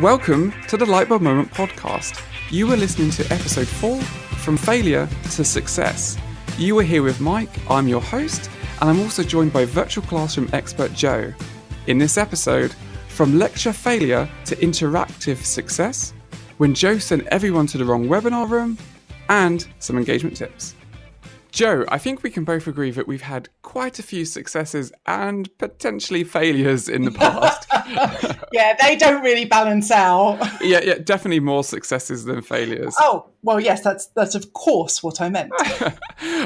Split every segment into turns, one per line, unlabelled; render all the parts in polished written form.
Welcome to the Lightbulb Moment podcast. You are listening to episode 4, From Failure to Success. You are here with Mike, I'm your host, and I'm also joined by virtual classroom expert Joe. In this episode, from lecture failure to interactive success, when Joe sent everyone to the wrong webinar room, and some engagement tips. Joe, I think we can both agree that we've had quite a few successes and potentially failures in the past.
Yeah, they don't really balance out.
Yeah, definitely more successes than failures.
Oh, well, yes, that's of course what I meant.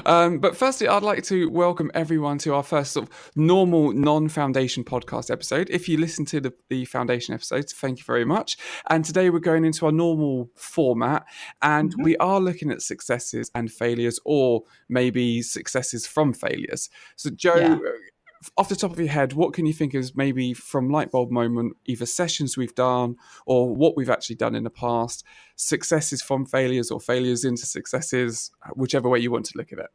But firstly, I'd like to welcome everyone to our first sort of normal non-foundation podcast episode. If you listen to the foundation episodes, thank you very much. And today we're going into our normal format, and we are looking at successes and failures, or maybe successes from failures. So Joe, off the top of your head, what can you think is maybe from Lightbulb Moment, either sessions we've done or what we've actually done in the past, successes from failures or failures into successes, whichever way you want to look at it?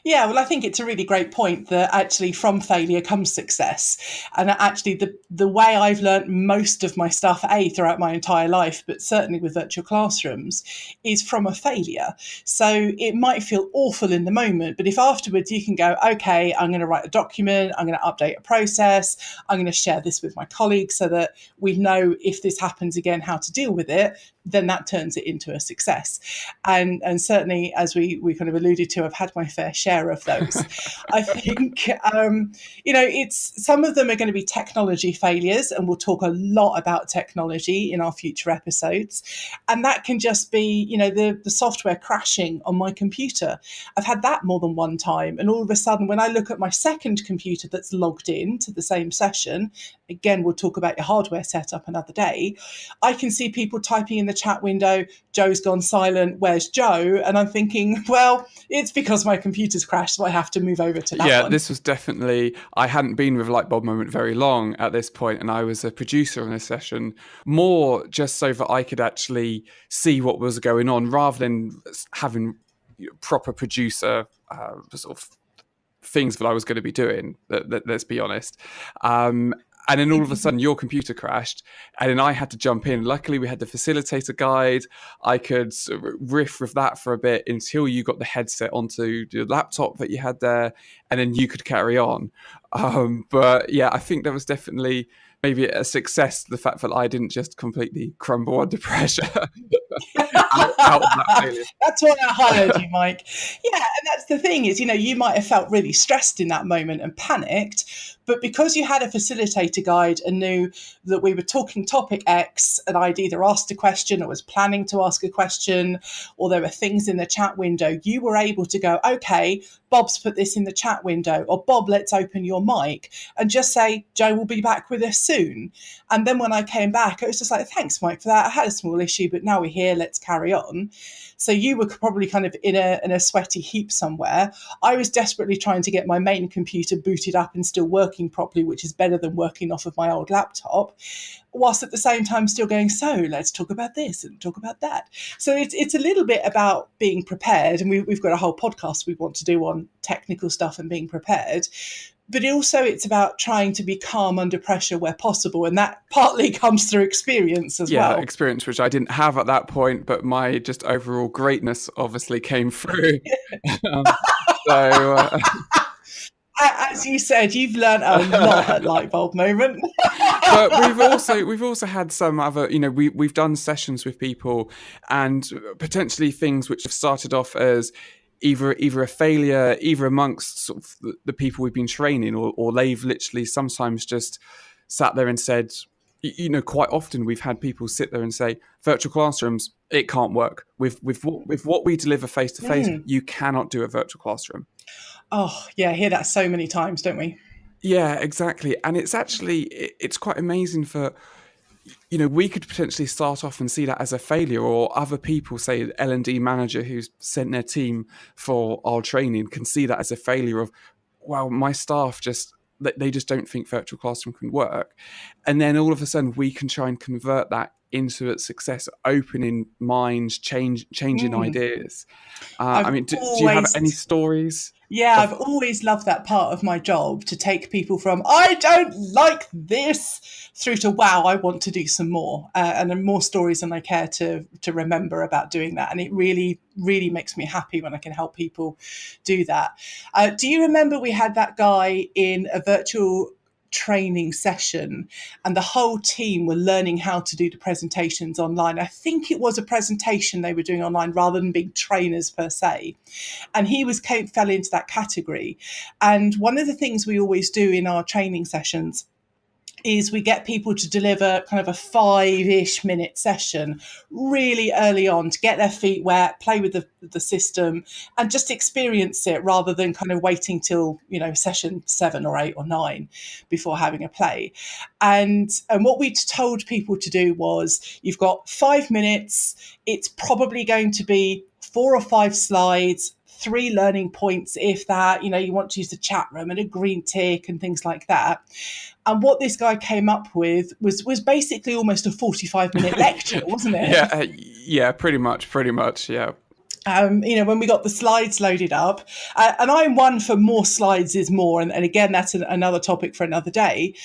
Yeah, well, I think it's a really great point that actually from failure comes success. And actually the way I've learned most of my stuff, throughout my entire life, but certainly with virtual classrooms, is from a failure. So it might feel awful in the moment, but if afterwards you can go, okay, I'm going to write a document, I'm going to update a process, I'm going to share this with my colleagues so that we know if this happens again, how to deal with it, then that turns it into a success. And certainly, as we kind of alluded to, I've had my fair share of those. I think, it's some of them are going to be technology failures, and we'll talk a lot about technology in our future episodes. And that can just be, the software crashing on my computer. I've had that more than one time. And all of a sudden, when I look at my second computer that's logged in to the same session, again, we'll talk about your hardware setup another day, I can see people typing in the chat window, Joe's gone silent, where's Joe? And I'm thinking, well, it's because my computer's crashed, so I have to move over to that one.
Yeah, this was definitely, I hadn't been with Lightbulb Moment very long at this point, and I was a producer on a session, more just so that I could actually see what was going on, rather than having proper producer sort of things that I was going to be doing, let's be honest. And then all of a sudden your computer crashed, and then I had to jump in. Luckily, we had the facilitator guide. I could sort of riff with that for a bit until you got the headset onto the laptop that you had there, and then you could carry on. But yeah, I think that was definitely maybe a success, the fact that I didn't just completely crumble under pressure. out of that failure.
That's why I hired you, Mike. Yeah, and that's the thing is, you might have felt really stressed in that moment and panicked, but because you had a facilitator guide and knew that we were talking topic X, and I'd either asked a question or was planning to ask a question, or there were things in the chat window, you were able to go, okay, Bob's put this in the chat window, or Bob, let's open your mic, and just say, Joe will be back with us soon. And then when I came back, it was just like, thanks, Mike, for that. I had a small issue, but now we're here, let's carry on. So you were probably kind of in a sweaty heap somewhere. I was desperately trying to get my main computer booted up and still working properly, which is better than working off of my old laptop, whilst at the same time still going, so let's talk about this and talk about that. So it's a little bit about being prepared, and we've got a whole podcast we want to do on technical stuff and being prepared. But also it's about trying to be calm under pressure where possible. And that partly comes through experience as well.
Yeah, experience, which I didn't have at that point, but my just overall greatness obviously came through.
As you said, you've learned a lot at Lightbulb Moment.
But we've also had some other, we've done sessions with people, and potentially things which have started off as either a failure, either amongst sort of the people we've been training, or they've literally sometimes just sat there and said, quite often we've had people sit there and say, virtual classrooms, it can't work. With what we deliver face to face, you cannot do a virtual classroom.
Oh, yeah, I hear that so many times, don't we?
Yeah, exactly. And it's quite amazing for, we could potentially start off and see that as a failure, or other people, say an L&D manager who's sent their team for our training, can see that as a failure of, well, my staff they just don't think virtual classroom can work. And then all of a sudden we can try and convert that into a success, opening minds, changing ideas. Do you have any stories?
Yeah, I've always loved that part of my job, to take people from "I don't like this" through to "Wow, I want to do some more," and then more stories than I care to remember about doing that. And it really, really makes me happy when I can help people do that. Do you remember we had that guy in a virtual training session, and the whole team were learning how to do the presentations online? I think it was a presentation they were doing online rather than being trainers per se, and fell into that category. And one of the things we always do in our training sessions is we get people to deliver kind of a 5-ish minute session really early on, to get their feet wet, play with the system, and just experience it, rather than kind of waiting till, session 7 or 8 or 9 before having a play. And what we told people to do was, you've got 5 minutes. It's probably going to be 4 or 5 slides, 3 learning points, if that. You want to use the chat room and a green tick and things like that. And what this guy came up with was basically almost a 45-minute lecture, wasn't it?
Yeah, pretty much, yeah.
When we got the slides loaded up, and I'm one for more slides is more, and again, that's another topic for another day.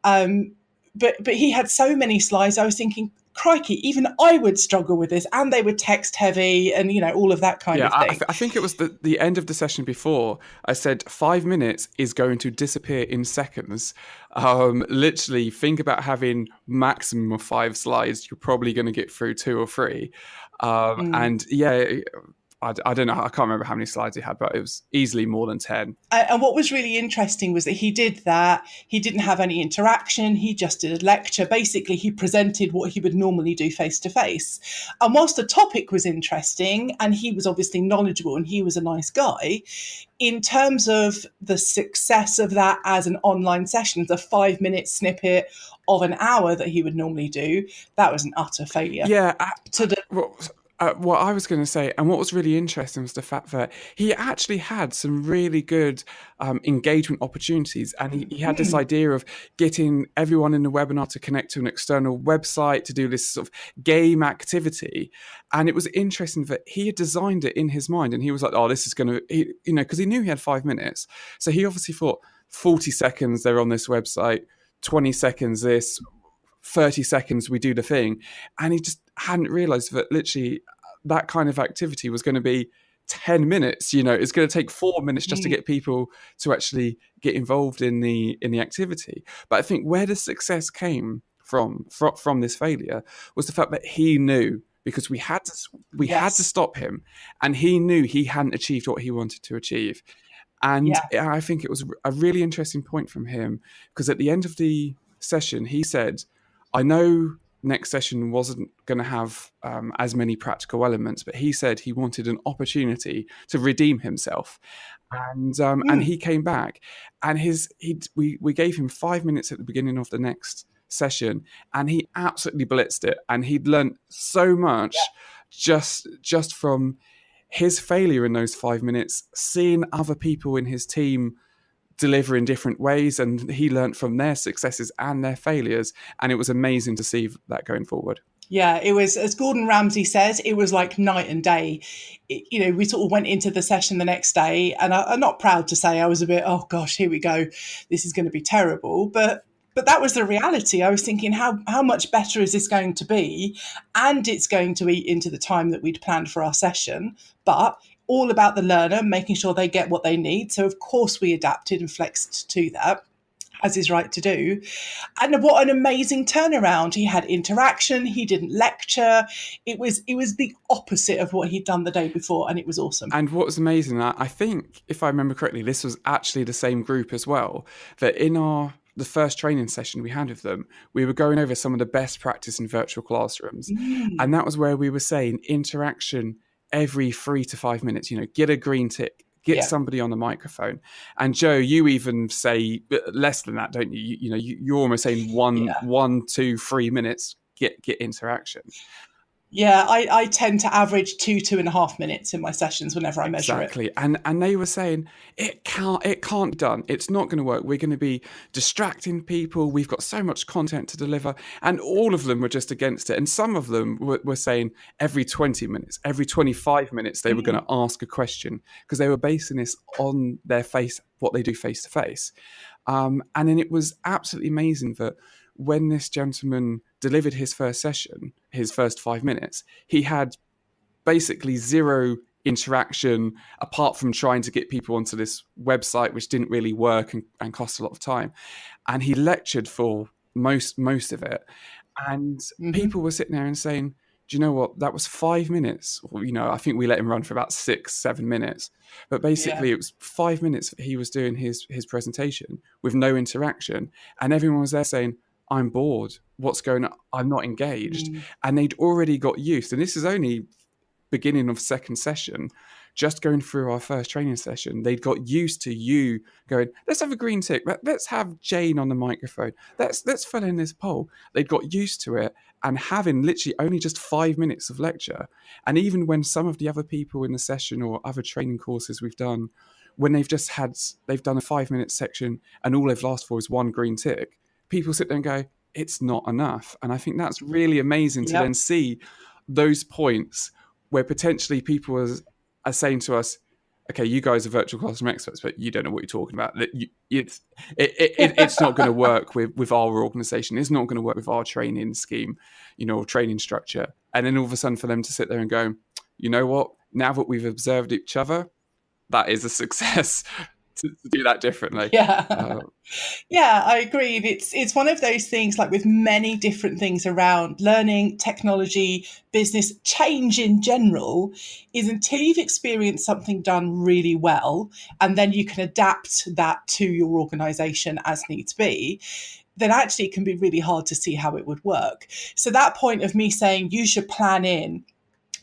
But he had so many slides, I was thinking, crikey, even I would struggle with this, and they were text heavy, and all of that kind of thing.
I think it was the end of the session before. I said 5 minutes is going to disappear in seconds. Literally, think about having maximum of 5 slides. You're probably going to get through 2 or 3. And yeah, I don't know. I can't remember how many slides he had, but it was easily more than 10.
And what was really interesting was that he did that. He didn't have any interaction. He just did a lecture. Basically, he presented what he would normally do face to face. And whilst the topic was interesting, and he was obviously knowledgeable, and he was a nice guy, in terms of the success of that as an online session, the 5-minute snippet of an hour that he would normally do, that was an utter failure.
Yeah. What I was going to say, and what was really interesting, was the fact that he actually had some really good engagement opportunities. And he had this idea of getting everyone in the webinar to connect to an external website to do this sort of game activity. And it was interesting that he had designed it in his mind. And he was like, oh, this is going to, because he knew he had 5 minutes. So he obviously thought 40 seconds, they're on this website, 20 seconds, this, 30 seconds, we do the thing. And he just hadn't realized that literally that kind of activity was going to be 10 minutes. It's going to take 4 minutes just to get people to actually get involved in the activity. But I think where the success came from this failure was the fact that he knew, because we had to stop him, and he knew he hadn't achieved what he wanted to achieve. And I think it was a really interesting point from him, because at the end of the session, he said, I know next session wasn't going to have as many practical elements, but he said he wanted an opportunity to redeem himself. And he came back, and we gave him 5 minutes at the beginning of the next session, and he absolutely blitzed it. And he'd learned so much just from his failure in those 5 minutes, seeing other people in his team deliver in different ways, and he learn't from their successes and their failures, and it was amazing to see that going forward.
Yeah, it was, as Gordon Ramsay says, it was like night and day. We sort of went into the session the next day, and I'm not proud to say I was a bit, oh gosh, here we go, this is going to be terrible, but that was the reality. I was thinking, how much better is this going to be? And it's going to eat into the time that we'd planned for our session, but all about the learner, making sure they get what they need. So of course we adapted and flexed to that, as is right to do. And what an amazing turnaround. He had interaction, he didn't lecture. It was the opposite of what he'd done the day before, and it was awesome.
And what was amazing, I think, if I remember correctly, this was actually the same group as well, that in the first training session we had with them, we were going over some of the best practice in virtual classrooms. And that was where we were saying interaction every 3 to 5 minutes, get a green tick, get somebody on the microphone. And Joe, you even say less than that, don't you? You're almost saying 1, 2, 3 minutes, get interaction.
Yeah, I tend to average 2.5 minutes in my sessions whenever I measure it.
Exactly. And they were saying it can't be done. It's not going to work. We're going to be distracting people. We've got so much content to deliver. And all of them were just against it. And some of them were saying every 20 minutes, every 25 minutes, they were going to ask a question, because they were basing this on their face, what they do face to face. And then it was absolutely amazing that when this gentleman delivered his first session, his first 5 minutes, he had basically zero interaction apart from trying to get people onto this website, which didn't really work and cost a lot of time. And he lectured for most of it. And people were sitting there and saying, do you know what? That was 5 minutes. Or, I think we let him run for about 6-7 minutes. But basically, It was 5 minutes that he was doing his presentation with no interaction. And everyone was there saying, I'm bored. What's going on? I'm not engaged. And they'd already got used. And this is only beginning of second session, just going through our first training session, they'd got used to you going, let's have a green tick, let's have Jane on the microphone, let's fill in this poll. They'd got used to it, and having literally only just 5 minutes of lecture. And even when some of the other people in the session or other training courses we've done, when they've done a 5 minute section and all they've asked for is one green tick, people sit there and go, it's not enough. And I think that's really amazing to then see those points where potentially people are saying to us, okay, you guys are virtual classroom experts, but you don't know what you're talking about. It's not going to work with our organization. It's not going to work with our training scheme, training structure. And then all of a sudden for them to sit there and go, you know what, now that we've observed each other, that is a success. To do that differently.
Yeah, I agree. It's one of those things, like with many different things around learning, technology, business, change in general, is until you've experienced something done really well, and then you can adapt that to your organization as needs be, then actually it can be really hard to see how it would work. So that point of me saying you should plan in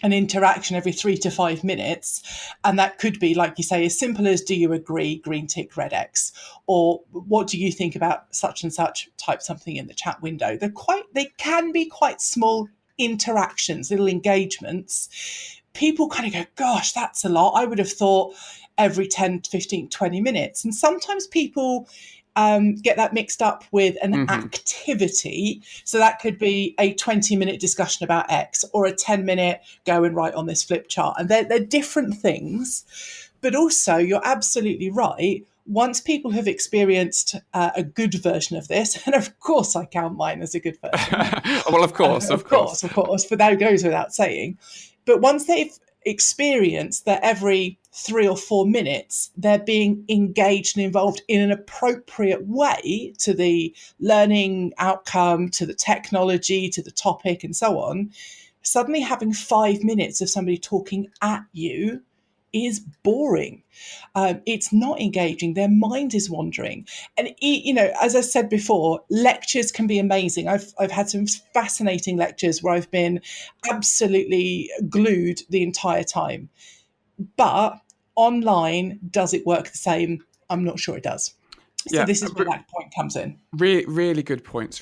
an interaction every 3 to 5 minutes, and that could be, like you say, as simple as, do you agree, green tick, red X, or what do you think about such and such, type something in the chat window. They can be quite small interactions, little engagements. People kind of go, gosh, that's a lot. I would have thought every 10, 15, 20 minutes. And sometimes people get that mixed up with an activity. So that could be a 20-minute discussion about X, or a 10-minute go and write on this flip chart. And they're different things. But also, you're absolutely right. Once people have experienced a good version of this, and of course I count mine as a good version.
Well, of course.
But that goes without saying. But once they've experience that every 3 or 4 minutes they're being engaged and involved in an appropriate way to the learning outcome, to the technology, to the topic, and so on, suddenly having 5 minutes of somebody talking at you is boring. It's not engaging. Their mind is wandering. And, as I said before, lectures can be amazing. I've had some fascinating lectures where I've been absolutely glued the entire time. But online, does it work the same? I'm not sure it does. So this is where that point comes in.
Really good points.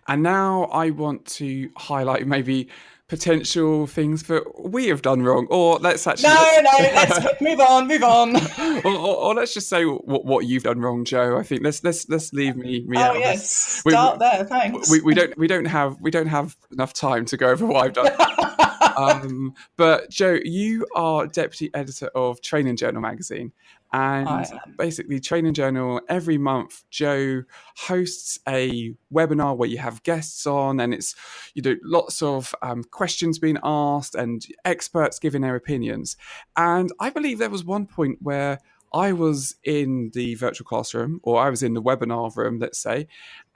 And now I want to highlight maybe potential things that we have done wrong, or let's actually
let's move on
or let's just say what you've done wrong, Joe. I think let's leave me out of this.
Start there, thanks.
We don't have enough time to go over what I've done. But Joe, you are deputy editor of Training Journal magazine. And basically, Training Journal, every month, Joe hosts a webinar where you have guests on, and it's lots of questions being asked and experts giving their opinions. And I believe there was one point where I was in the virtual classroom, or I was in the webinar room, let's say,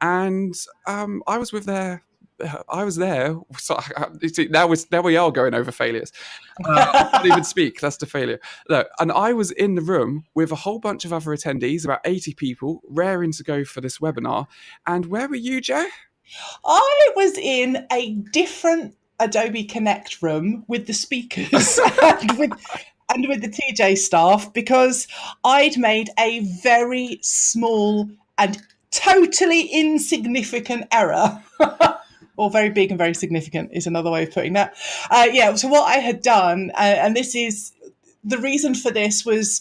and I was there. So now we are going over failures. I can't even speak. That's the failure. Look, and I was in the room with a whole bunch of other attendees, about 80 people, raring to go for this webinar. And where were you, Joe?
I was in a different Adobe Connect room with the speakers and with the TJ staff, because I'd made a very small and totally insignificant error. or very big and very significant is another way of putting that. So what I had done, and this is the reason for this, was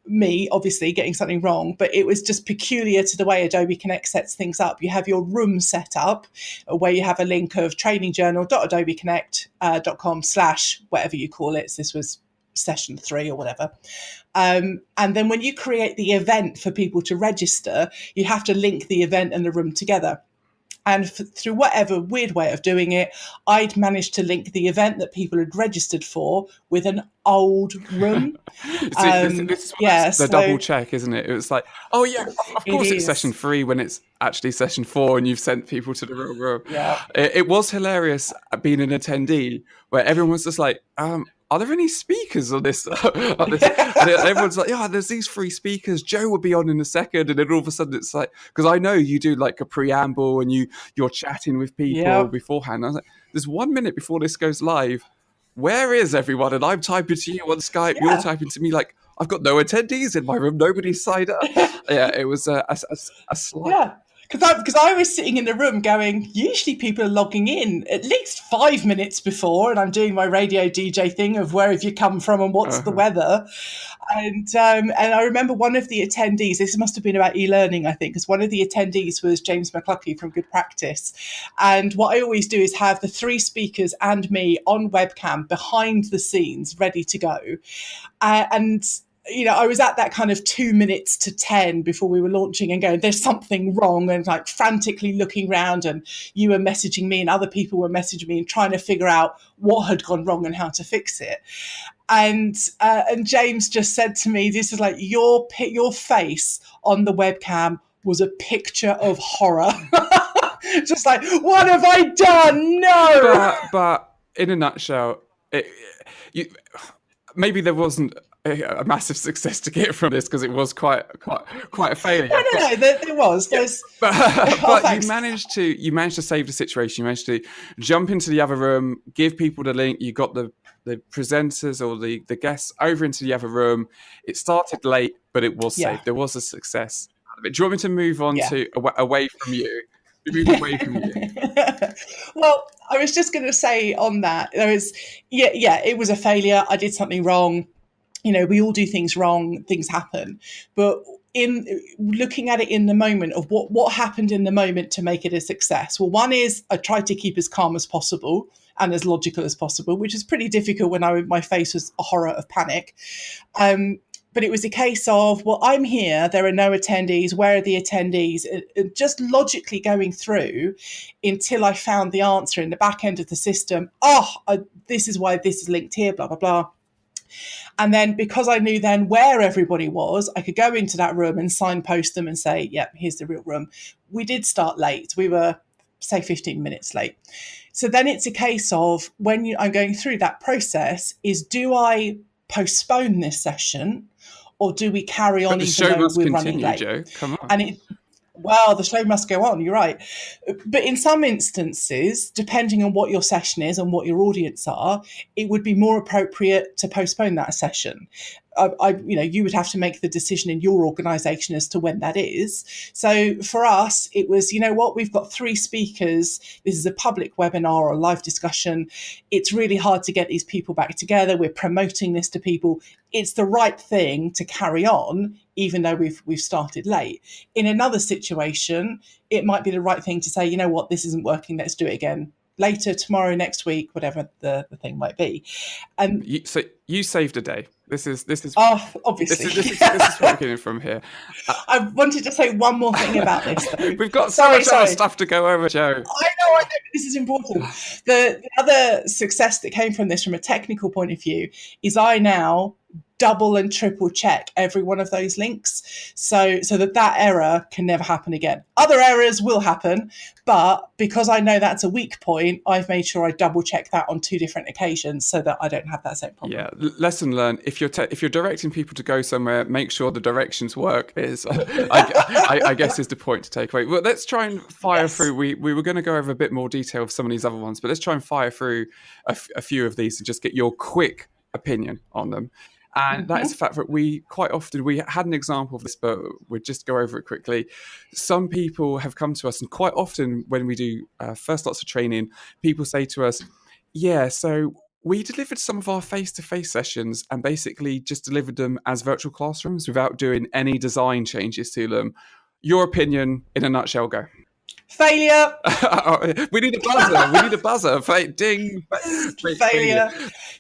me obviously getting something wrong, but it was just peculiar to the way Adobe Connect sets things up. You have your room set up where you have a link of trainingjournal.adobeconnect.com / whatever you call it. So this was session 3 or whatever. And then when you create the event for people to register, you have to link the event and the room together. And through whatever weird way of doing it, I'd managed to link the event that people had registered for with an old room.
This is the double check, isn't it? It was like, oh yeah, of course it's session 3 when it's actually session 4 and you've sent people to the real room.
Yeah.
It was hilarious being an attendee where everyone was just like, are there any speakers on this? And everyone's like, yeah, there's these 3 speakers. Joe will be on in a second. And then all of a sudden it's like, because I know you do like a preamble and you're chatting with people beforehand. I was like, there's 1 minute before this goes live. Where is everyone? And I'm typing to you on Skype. Yeah. You're typing to me like, I've got no attendees in my room. Nobody's signed up. Yeah, it was a slight...
Yeah. Because I was sitting in the room going, usually people are logging in at least 5 minutes before, and I'm doing my radio DJ thing of where have you come from and what's the weather. And I remember one of the attendees, this must have been about e-learning, I think, because one of the attendees was James McCluckey from Good Practice. And what I always do is have the 3 speakers and me on webcam behind the scenes ready to go. And I was at that kind of 2 minutes to 10 before we were launching and going, there's something wrong, and like frantically looking around, and you were messaging me and other people were messaging me and trying to figure out what had gone wrong and how to fix it. And James just said to me, this is like, your face on the webcam was a picture of horror. Just like, what have I done? No.
But in a nutshell, maybe there wasn't a massive success to get from this because it was quite a failure.
No, there was.
But you managed to save the situation. You managed to jump into the other room, give people the link. You got the presenters or the guests over into the other room. It started late, but it was safe. There was a success. Do you want me to move on to away from you? Move away from you.
Well, I was just going to say on that, it was a failure. I did something wrong. We all do things wrong, things happen. But in looking at it in the moment of what happened in the moment to make it a success, well, one is I tried to keep as calm as possible and as logical as possible, which is pretty difficult when my face was a horror of panic. But it was a case of, well, I'm here, there are no attendees, where are the attendees? Just logically going through until I found the answer in the back end of the system. This is why this is linked here, blah, blah, blah. And then because I knew then where everybody was, I could go into that room and signpost them and say, here's the real room. We did start late. We were, say, 15 minutes late. So then it's a case of when I'm going through that process is, do I postpone this session or do we carry on even though we're running late?
Joe. Come on.
And well, the show must go on, you're right. But in some instances, depending on what your session is and what your audience are, it would be more appropriate to postpone that session. You would have to make the decision in your organisation as to when that is. So for us, it was, we've got 3 speakers. This is a public webinar or live discussion. It's really hard to get these people back together. We're promoting this to people. It's the right thing to carry on, even though we've started late. In another situation, it might be the right thing to say, this isn't working. Let's do it again later, tomorrow, next week, whatever the thing might be. And
so you saved a day. This is
obviously
this is what we're getting from here.
I wanted to say one more thing about this, though.
We've got so much other stuff to go over, Joe.
I know, this is important. The other success that came from this from a technical point of view is I now double and triple check every one of those links so that error can never happen again. Other errors will happen, but because I know that's a weak point, I've made sure I double check that on 2 different occasions so that I don't have that same problem.
Yeah, lesson learned. If you're directing people to go somewhere, make sure the directions work. I guess is the point to take away. Well, let's try and fire through. We were going to go over a bit more detail of some of these other ones, but let's try and fire through a few of these and just get your quick opinion on them. And that is the fact that we had an example of this, but we'll just go over it quickly. Some people have come to us, and quite often when we do first lots of training, people say to us, yeah, so we delivered some of our face-to-face sessions and basically just delivered them as virtual classrooms without doing any design changes to them. Your opinion in a nutshell, go.
Failure.
We need a buzzer. We need a buzzer. Ding.
Failure.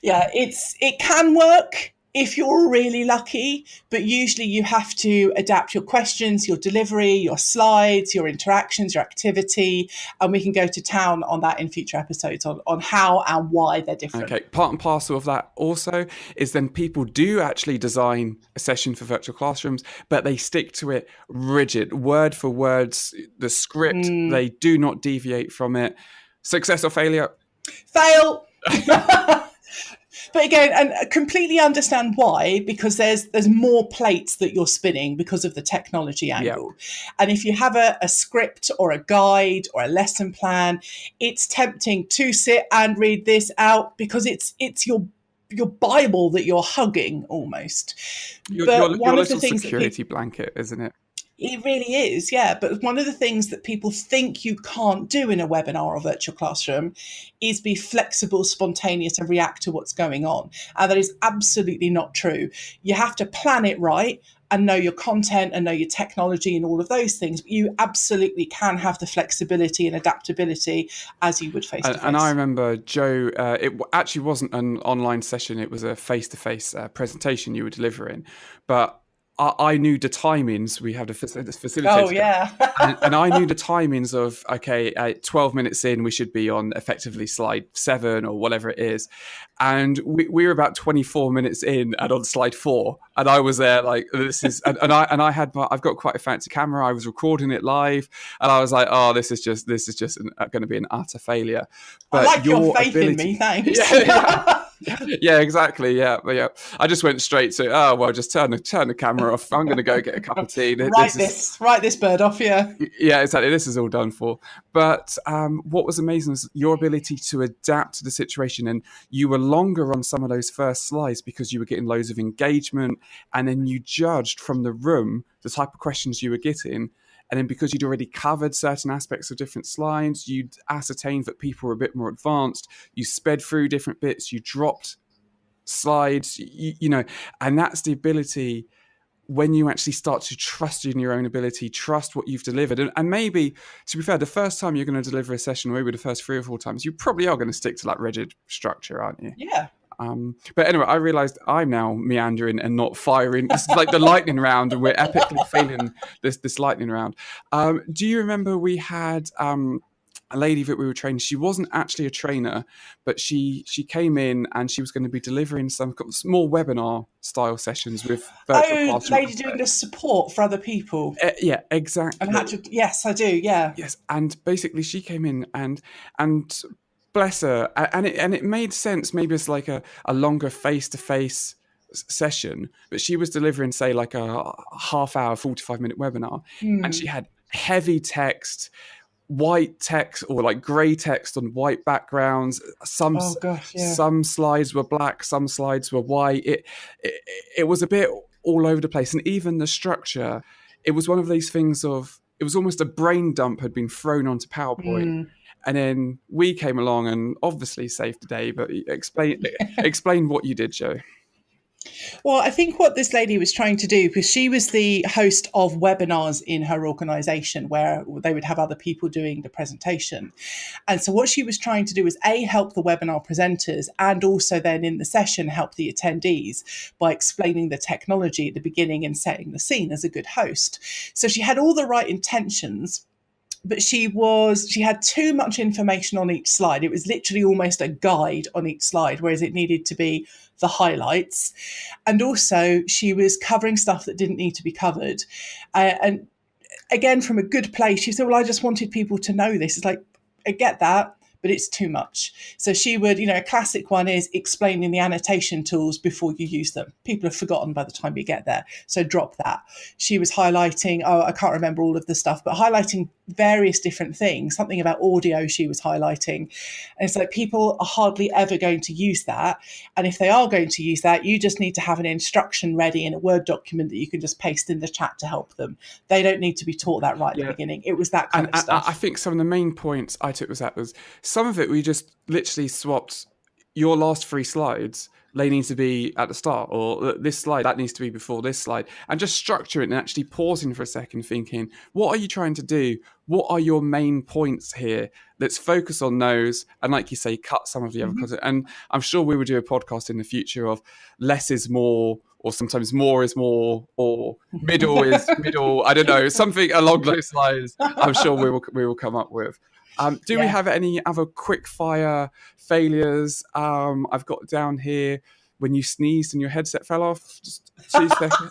Yeah, it can work if you're really lucky, but usually you have to adapt your questions, your delivery, your slides, your interactions, your activity, and we can go to town on that in future episodes on how and why they're different.
Okay, part and parcel of that also is then people do actually design a session for virtual classrooms, but they stick to it rigid, word for words, the script, they do not deviate from it. Success or failure?
Fail. But again, and completely understand why, because there's more plates that you're spinning because of the technology angle. Yep. And if you have a script or a guide or a lesson plan, it's tempting to sit and read this out because it's your Bible that you're hugging almost.
Your little security blanket, isn't it?
It really is, yeah. But one of the things that people think you can't do in a webinar or virtual classroom is be flexible, spontaneous, and react to what's going on. And that is absolutely not true. You have to plan it right and know your content and know your technology and all of those things. But you absolutely can have the flexibility and adaptability as you would face-to-face.
And I remember, Jo, it actually wasn't an online session. It was a face-to-face presentation you were delivering. But I knew the timings. We had a facilitator.
Oh, yeah.
and I knew the timings of, okay, 12 minutes in, we should be on effectively slide 7 or whatever it is. And we were about 24 minutes in and on slide 4. And I was there like, this is, and I've got quite a fancy camera. I was recording it live. And I was like, oh, this is just going to be an utter failure.
But I like your faith in me, thanks.
Yeah, exactly. Yeah. I just went straight to, just turn the camera off. I'm going to go get a cup of tea.
Write this bird off, yeah.
Yeah, exactly. This is all done for. But what was amazing was your ability to adapt to the situation. And you were longer on some of those first slides because you were getting loads of engagement. And then you judged from the room the type of questions you were getting. And then because you'd already covered certain aspects of different slides, you'd ascertained that people were a bit more advanced. You sped through different bits. You dropped slides, you know, and that's the ability when you actually start to trust in your own ability, trust what you've delivered. And maybe, to be fair, the first time you're going to deliver a session, or maybe the first 3 or 4 times, you probably are going to stick to that rigid structure, aren't you?
Yeah.
But anyway, I realised I'm now meandering and not firing. This is like the lightning round, and we're epically failing this lightning round. Do you remember we had a lady that we were training? She wasn't actually a trainer, but she came in and she was going to be delivering some small webinar style sessions with virtual classroom.
Lady doing the support for other people.
Yeah, exactly.
And yes, I do. Yeah.
Yes, and basically she came in and bless her, and it made sense. Maybe it's like a longer face-to-face session, but she was delivering, say, like a half-hour, 45-minute webinar, and she had heavy text, white text, or like grey text on white backgrounds. Some slides were black, some slides were white. It was a bit all over the place, and even the structure. It was one of these things of, it was almost a brain dump had been thrown onto PowerPoint. And then we came along and obviously saved the day, but explain what you did, Jo.
Well, I think what this lady was trying to do, because she was the host of webinars in her organisation where they would have other people doing the presentation. And so what she was trying to do was help the webinar presenters, and also then in the session help the attendees by explaining the technology at the beginning and setting the scene as a good host. So she had all the right intentions, but she had too much information on each slide. It was literally almost a guide on each slide, whereas it needed to be the highlights. And also she was covering stuff that didn't need to be covered. And again, from a good place, she said, well, I just wanted people to know this. It's like, I get that, but it's too much. So she would, a classic one is explaining the annotation tools before you use them. People have forgotten by the time you get there. So drop that. She was highlighting, I can't remember all of the stuff, but highlighting various different things, something about audio she was highlighting. And it's like, people are hardly ever going to use that. And if they are going to use that, you just need to have an instruction ready in a Word document that you can just paste in the chat to help them. They don't need to be taught that right at the beginning. It was that kind of stuff.
I think some of the main points I took was some of it we just literally swapped your last 3 slides. They need to be at the start, or this slide, that needs to be before this slide, and just structure it and actually pausing for a second, thinking, what are you trying to do? What are your main points here? Let's focus on those. And like you say, cut some of the other content. And I'm sure we will do a podcast in the future of less is more, or sometimes more is more, or middle is middle. I don't know, something along those lines. I'm sure we will come up with. Do we have any other quick fire failures? I've got down here when you sneezed and your headset fell off. Just 2 seconds.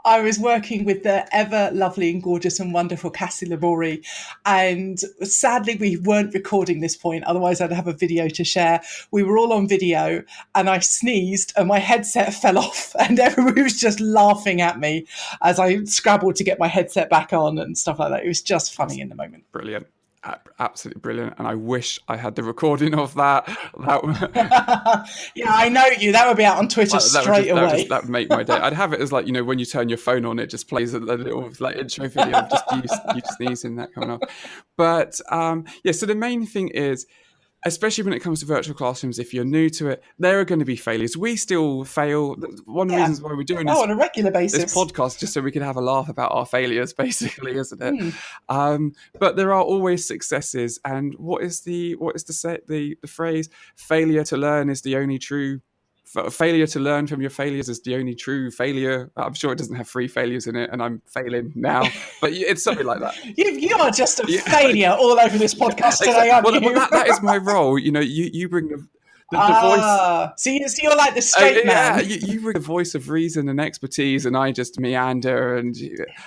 I was working with the ever lovely and gorgeous and wonderful Cassie Labori, and sadly we weren't recording this point, otherwise I'd have a video to share. We were all on video and I sneezed and my headset fell off and everybody was just laughing at me as I scrabbled to get my headset back on and stuff like that. It was just funny in the moment.
Brilliant. Absolutely brilliant, and I wish I had the recording of that.
Yeah, I know you. That would be out on Twitter straight away.
That would make my day. I'd have it as like, when you turn your phone on, it just plays a little like intro video of just you sneezing, that coming off. But so the main thing is, especially when it comes to virtual classrooms, if you're new to it, there are going to be failures. We still fail. One of the reasons why we're doing this
on a regular basis,
this podcast, just so we can have a laugh about our failures, basically, isn't it? But there are always successes. And what is the phrase? Failure to learn is the only true. Failure to learn from your failures is the only true failure. I'm sure it doesn't have 3 failures in it, and I'm failing now, but it's something like that.
You are just a failure all over this podcast today, aren't you?
Well, that is my role. You bring the voice.
So you're like the straight man.
Yeah, you bring the voice of reason and expertise, and I just meander. And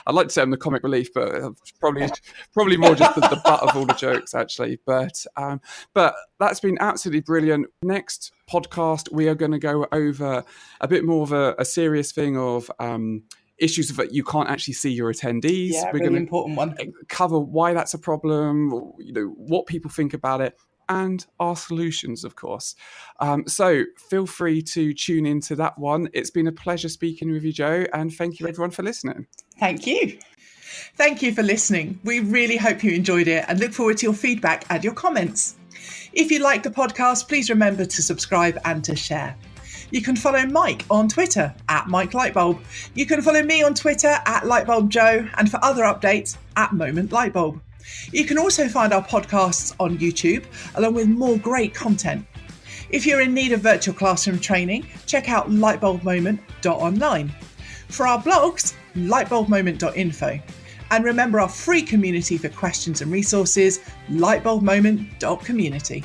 I'd like to say I'm the comic relief, but probably more just the butt of all the jokes, actually. But that's been absolutely brilliant. Next podcast, we are going to go over a bit more of a serious thing of issues that you can't actually see your attendees.
Yeah,
we're
really
going
important one.
Cover why that's a problem, what people think about it, and our solutions, of course. So feel free to tune into that one. It's been a pleasure speaking with you, Jo, and thank you everyone for listening.
Thank you. Thank you for listening. We really hope you enjoyed it and look forward to your feedback and your comments. If you like the podcast, please remember to subscribe and to share. You can follow Mike on Twitter @MikeLightbulb. You can follow me on Twitter @LightbulbJo, and for other updates @MomentLightbulb. You can also find our podcasts on YouTube, along with more great content. If you're in need of virtual classroom training, check out Lightbulbmoment.online. For our blogs, Lightbulbmoment.info. And remember our free community for questions and resources, Lightbulbmoment.community.